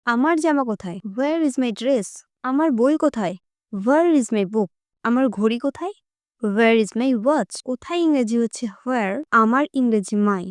আমার জামা কোথায়? Where is my dress? আমার বই কোথায়? হোয়ার ইজ মাই বুক? আমার ঘড়ি কোথায়? Where is my watch? কোথায় ইংরেজি হচ্ছে হোয়ার, আমার ইংরেজি মাই।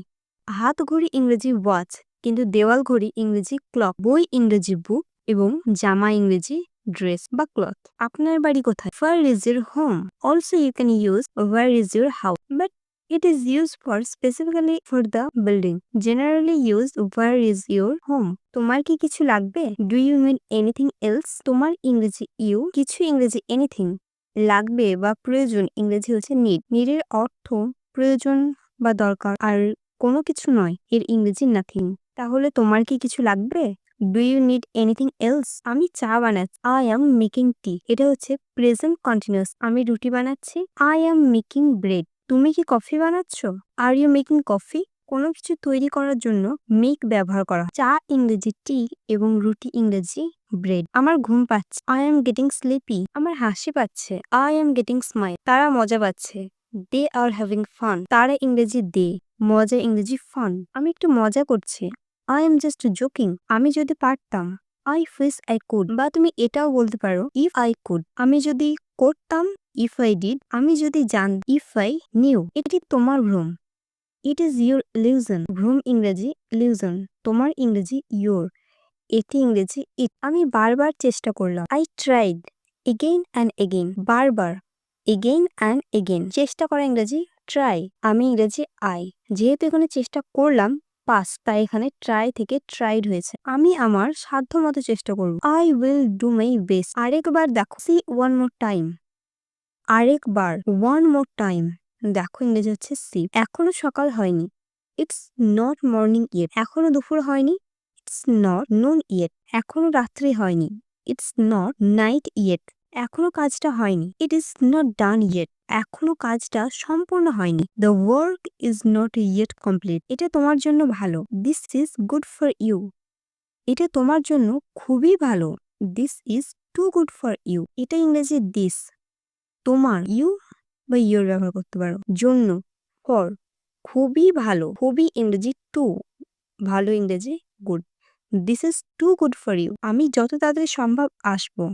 হাত ঘড়ি ইংরেজি ওয়াচ, কিন্তু দেওয়াল ঘড়ি ইংরেজি ক্লক। বই ইংরেজি বুক এবং জামা ইংরেজি ড্রেস বা ক্লথ। আপনার বাড়ি কোথায়? Where is your home? Also you can use where is your house, but it is used for specifically for the building. Generally used where is your home. তোমার কি কিছু লাগবে? Do you need anything else? তোমার ইংরেজি you, কিছু ইংরেজি anything. লাগবে বা প্রয়োজন ইংরেজি হচ্ছে নিড। নিডের অর্থ প্রয়োজন বা দরকার, আর কোনো কিছু নয় এর ইংরেজি নাথিং। তাহলে তোমার কি কিছু লাগবে? Do you need anything else? আমি চা বানাচ্ছি। I am making tea. এটা হচ্ছে প্রেজেন্ট কন্টিনিউয়াস। আমি রুটি বানাচ্ছি। I am making bread. তুমি কি কফি বানাচ্ছ? Are you making coffee? কোনো কিছু তৈরি করার জন্য মেক ব্যবহার করা হয়। চা ইংরেজি টি এবং রুটি ইংরেজি ব্রেড। আমার ঘুম পাচ্ছে। I am getting sleepy. আমার হাসি পাচ্ছে। I am getting smile. তারা মজা পাচ্ছে। দে আর হ্যাভিং ফান। তারা ইংরেজি দে, মজা ইংরেজি ফান। আমি একটু মজা করছি। I am just joking. আমি যদি পারতাম। I wish I could. বা তুমি এটাও বলতে পারো ইফ আই কুড। আমি যদি করতাম। If I did. আমি যদি ইফ আই নিউ। এটি তোমার ভ্রম। It is your illusion. ভ্রম ইংরেজি ইলিউশন, তোমার ইংরেজি ইউর, এটি ইংরেজি ইট। আমি বারবার চেষ্টা করলাম। I tried again and again. বারবার, এগেইন অ্যান্ড এগেইন। চেষ্টা করা ইংরেজি ট্রাই, আমি ইংরেজি আই। যেহেতু এখানে চেষ্টা করলাম পাস, তাই এখানে ট্রাই থেকে ট্রাইড হয়েছে। আমি আমার সাধ্য মতো চেষ্টা করব। I will do my best. আরেকবার দেখো। See one more time. আরেকবার, ওয়ান মোর টাইম। দেখো ইংরেজি হচ্ছে সি। এখনো সকাল হয়নি। It's not morning yet. এখনো দুপুর হয়নি। It's not noon yet. এখনো রাত্রি হয়নি। It's not night yet. এখনো কাজটা হয়নি। It is not done yet. এখনো কাজটা সম্পূর্ণ হয়নি। The work is not yet complete. এটা তোমার জন্য ভালো। This is good for you. এটা তোমার জন্য খুবই ভালো। This is too good for you. এটা ইংরেজি দিস। তোমার ইউ বা ইউর ব্যবহার করতে পারো। জন্য, ফর, খুবই ভালো। খুবই ইংরেজি টু, ভালো ইংরেজি good. This is too good for you. আমি যত তাড়াতাড়ি সম্ভব আসবো।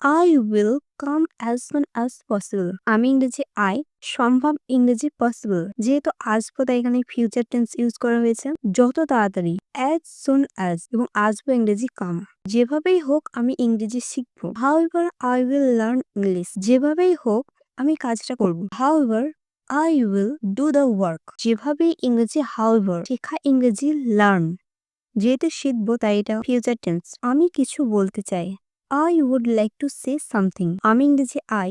I will come as soon as possible. আমি ইংরেজি আই, সম্ভব ইংরেজি পসিবল। যেহেতু আসবো তাই এখানে ফিউচার টেন্স ইউজ করা হয়েছে। যত তাড়াতাড়ি, অ্যাজ সুন অ্যাজ, এবং আসবো ইংরেজি কাম। যেভাবেই হোক আমি ইংরেজি শিখবো। However I will learn English. যেভাবেই হোক আমি কাজটা করব। However I will do the work. যেভাবেই ইংরেজি হাউএভার, শেখা ইংরেজি লার্ন। যেহেতু শিখবো তাই এটা ফিউচার টেন্স। আমি কিছু বলতে চাই। I would like to say something. আমি ইংরেজি আই,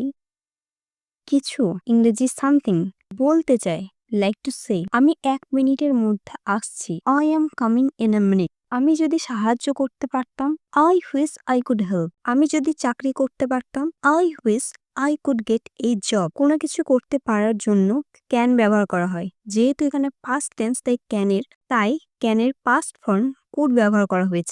কিছু ইংরেজি সামথিং, বলতে চাই লাইক টু সে। আমি 1 মিনিটের মধ্যে আসছি। I am coming in a minute. আমি যদি সাহায্য করতে পারতাম। I wish I could help. আমি যদি চাকরি করতে পারতাম। I wish I could get a job. কোনো কিছু করতে পারার জন্য ক্যান ব্যবহার করা হয়। যেহেতু এখানে পাস্ট টেন্স তাই ক্যানের পাস্ট ফর্ম কুড ব্যবহার করা হয়েছে।